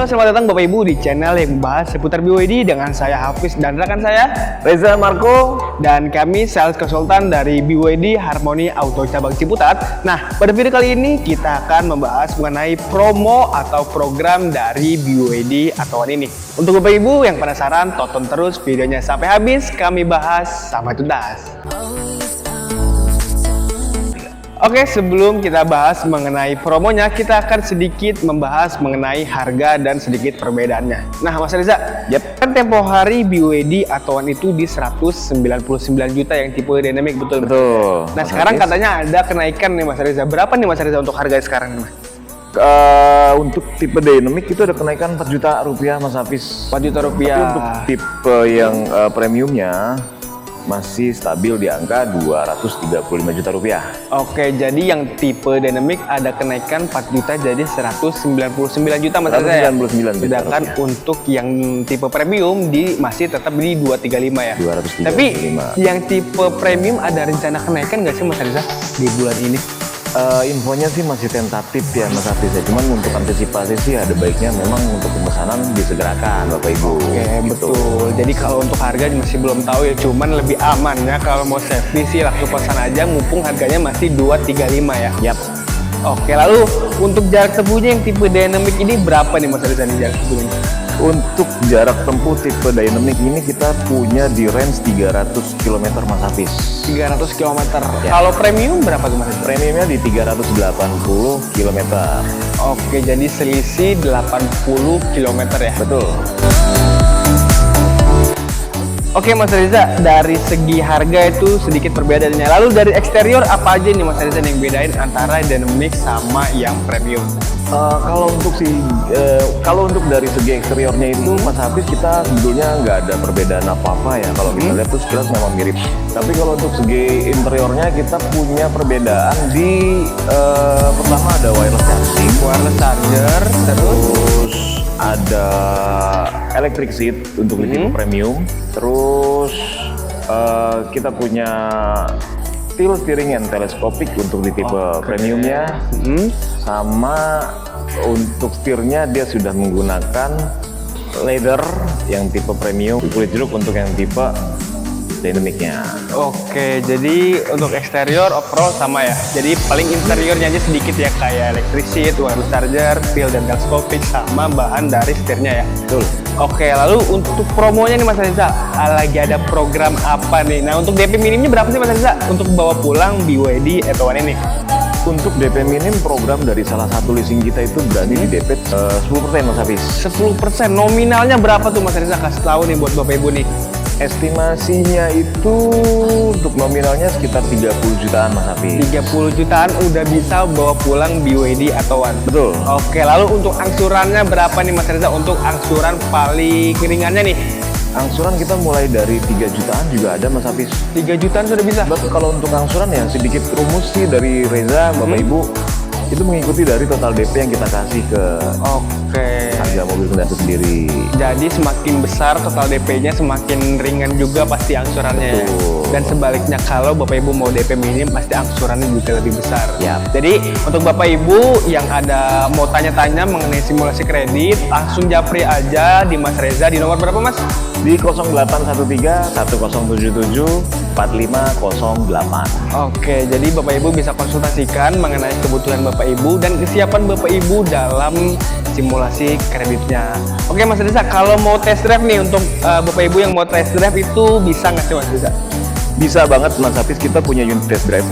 Halo, selamat datang Bapak Ibu di channel yang membahas seputar BYD dengan saya Hafiz dan rekan saya Reza Marco, dan kami sales konsultan dari BYD Harmoni Auto Cabang Ciputat. Nah, pada video kali ini kita akan membahas mengenai promo atau program dari BYD Atuan ini. Untuk Bapak Ibu yang penasaran, tonton terus videonya sampai habis, kami bahas sampai tuntas. Oke, sebelum kita bahas mengenai promonya, kita akan sedikit membahas mengenai harga dan sedikit perbedaannya. Nah, Mas Reza, kan tempo hari BYD Atuan itu di 199 juta yang tipe dynamic, betul? betul. Nah, sekarang katanya ada kenaikan nih Mas Reza. Berapa nih Mas Reza untuk harga sekarang nih, Mas? Untuk tipe dynamic itu ada kenaikan 4 juta rupiah, Mas Hafiz. 4 juta rupiah. Tapi untuk tipe yang premiumnya masih stabil di angka 235 juta rupiah. Oke, jadi yang tipe dynamic ada kenaikan 4 juta jadi 199 juta Mas Reza ya? 199 juta Sedangkan rupiah. untuk yang tipe premium masih tetap di 235 ya? 235. Tapi yang tipe premium ada rencana kenaikan nggak sih Mas Reza di bulan ini? Infonya sih masih tentatif ya Mas Hafiz ya. Cuman untuk antisipasi sih ada baiknya memang untuk pemesanan disegerakan Bapak Ibu. Oke, gitu. betul. Jadi kalau untuk harga masih belum tahu ya, cuman lebih aman ya kalau mau safety sih langsung pesan aja mumpung harganya masih 235 ya. Yap. Oke, lalu untuk jarak tempuhnya yang tipe dynamic ini berapa nih Mas Reza nih jarak tempuhnya? Untuk jarak tempuh tipe dynamic ini kita punya di range 300 km Mas Hafiz. 300 km. Ya. Kalau premium berapa tuh Mas Reza? Premiumnya di 380 km. Oke, jadi selisih 80 km ya. Betul. Oke Mas Reza, dari segi harga itu sedikit perbedaannya. Lalu dari eksterior apa aja nih Mas Reza yang bedain antara dynamic sama yang premium? Kalau untuk dari segi eksteriornya itu Mas Hafiz kita sebetulnya nggak ada perbedaan apa-apa ya. Kalau kita lihat tuh sekilas memang mirip. Tapi kalau untuk segi interiornya kita punya perbedaan di pertama ada wireless charging, terus ada electric seat untuk tipe premium. Terus kita punya tilt steering and teleskopik untuk di tipe premiumnya. Sama untuk setirnya dia sudah menggunakan leather yang tipe premium, kulit jeruk untuk yang tipe dynamicnya. Oke, jadi untuk eksterior overall sama ya. Jadi paling interiornya aja sedikit ya, kayak electric seat, wireless charger, tilt dan teleskopik sama bahan dari setirnya ya. Betul. Oke, lalu untuk promonya nih Mas Reza, lagi ada program apa nih? Nah, untuk DP minimnya berapa sih Mas Reza untuk bawa pulang BYD Atuan ini? Untuk DP minim program dari salah satu leasing kita itu berani di DP 10% Mas Hafiz. 10%, nominalnya berapa tuh Mas Reza? Kasih tahu nih buat Bapak Ibu nih. Estimasinya itu untuk nominalnya sekitar 30 jutaan Mas Hafiz. 30 jutaan udah bisa bawa pulang BYD Atuan. Betul. Oke, lalu untuk angsurannya berapa nih Mas Reza? Untuk angsuran paling ringannya nih? Angsuran kita mulai dari 3 jutaan juga ada Mas Hafiz. 3 jutaan sudah bisa? Betul. Kalau untuk angsuran ya sedikit rumus sih dari Reza, Bapak Ibu, itu mengikuti dari total DP yang kita kasih ke harga mobil kendaraan itu sendiri. Jadi semakin besar total DP-nya semakin ringan juga pasti angsurannya. Betul. Dan sebaliknya kalau Bapak Ibu mau DP minim pasti angsurannya juga lebih besar. Yap. Jadi untuk Bapak Ibu yang ada mau tanya-tanya mengenai simulasi kredit, langsung japri aja di Mas Reza di nomor berapa Mas? Di 0813 1077 4508. Oke, jadi Bapak Ibu bisa konsultasikan mengenai kebutuhan Bapak Ibu dan kesiapan Bapak Ibu dalam simulasi kreditnya. Oke Mas Reza, kalau mau test drive nih untuk Bapak Ibu yang mau test drive itu bisa nggak sih Mas Reza? Bisa banget Mas Hafiz, kita punya unit test drive.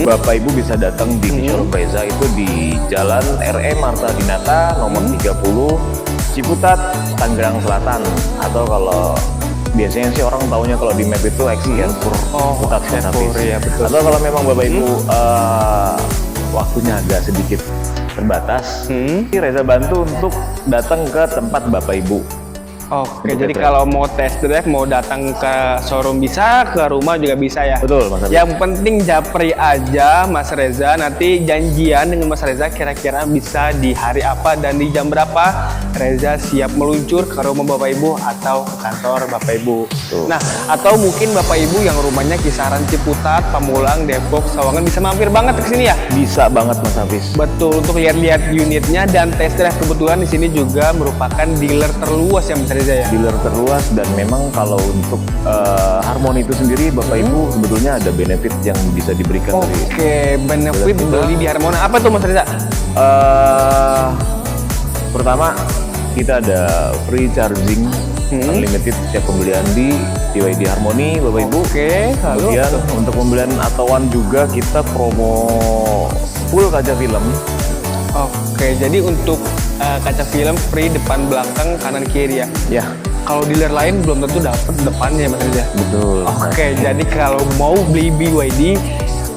Bapak Ibu bisa datang di showroom Reza itu di Jalan RE Marta Dinata nomor 30 Ciputat, Tangerang Selatan. Atau kalau biasanya sih orang taunya kalau di map itu Excelsior Ciputat Mas Hafiz. Ya, betul. Atau kalau memang Bapak Ibu waktunya agak sedikit terbatas, Reza bantu untuk datang ke tempat Bapak Ibu. Oke, Untuk jadi test drive. kalau mau test drive, mau datang ke showroom bisa, ke rumah juga bisa ya? Betul, Mas Hafiz. Yang penting japri aja Mas Reza, nanti janjian dengan Mas Reza kira-kira bisa di hari apa dan di jam berapa Reza siap meluncur ke rumah Bapak Ibu atau ke kantor Bapak Ibu. Betul. Nah, atau mungkin Bapak Ibu yang rumahnya kisaran Ciputat, Pamulang, Depok, Sawangan bisa mampir banget ke sini ya? Bisa banget Mas Hafiz. Betul, untuk lihat-lihat unitnya dan test drive. Kebetulan di sini juga merupakan dealer terluas ya Mas Reza ya? Dealer terluas, dan memang kalau untuk Harmony itu sendiri Bapak Ibu sebetulnya ada benefit yang bisa diberikan dari Oke, benefit Betul. beli di Harmoni. Apa tuh Mas Reza? pertama kita ada free charging unlimited setiap pembelian di BYD Harmony Bapak Ibu. Oke, lalu Kemudian untuk pembelian Atowan juga kita promo full kaca film. Oke, jadi untuk kaca film free depan, belakang, kanan, kiri ya. Ya, Kalau dealer lain belum tentu dapat depannya Mas Reza. betul. Oke, jadi kalau mau beli BYD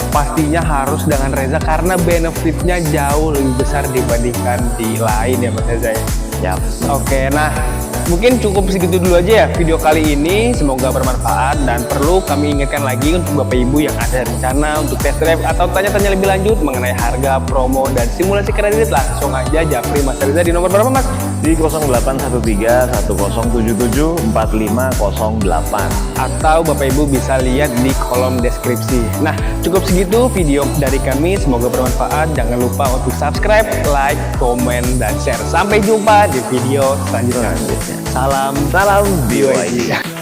pastinya harus dengan Reza karena benefitnya jauh lebih besar dibandingkan di lain ya Mas Reza ya. Ya. Oke, nah mungkin cukup segitu dulu aja ya video kali ini. Semoga bermanfaat dan perlu kami ingatkan lagi untuk Bapak Ibu yang ada rencana untuk test drive atau tanya-tanya lebih lanjut mengenai harga, promo, dan simulasi kredit, langsung aja japri Mas Reza di nomor berapa Mas? Di 0813-1077-4508. Atau Bapak Ibu bisa lihat di kolom deskripsi. Nah, cukup segitu video dari kami. Semoga bermanfaat. Jangan lupa untuk subscribe, like, komen, dan share. Sampai jumpa di video selanjutnya. Salam Salam BYD. BYD.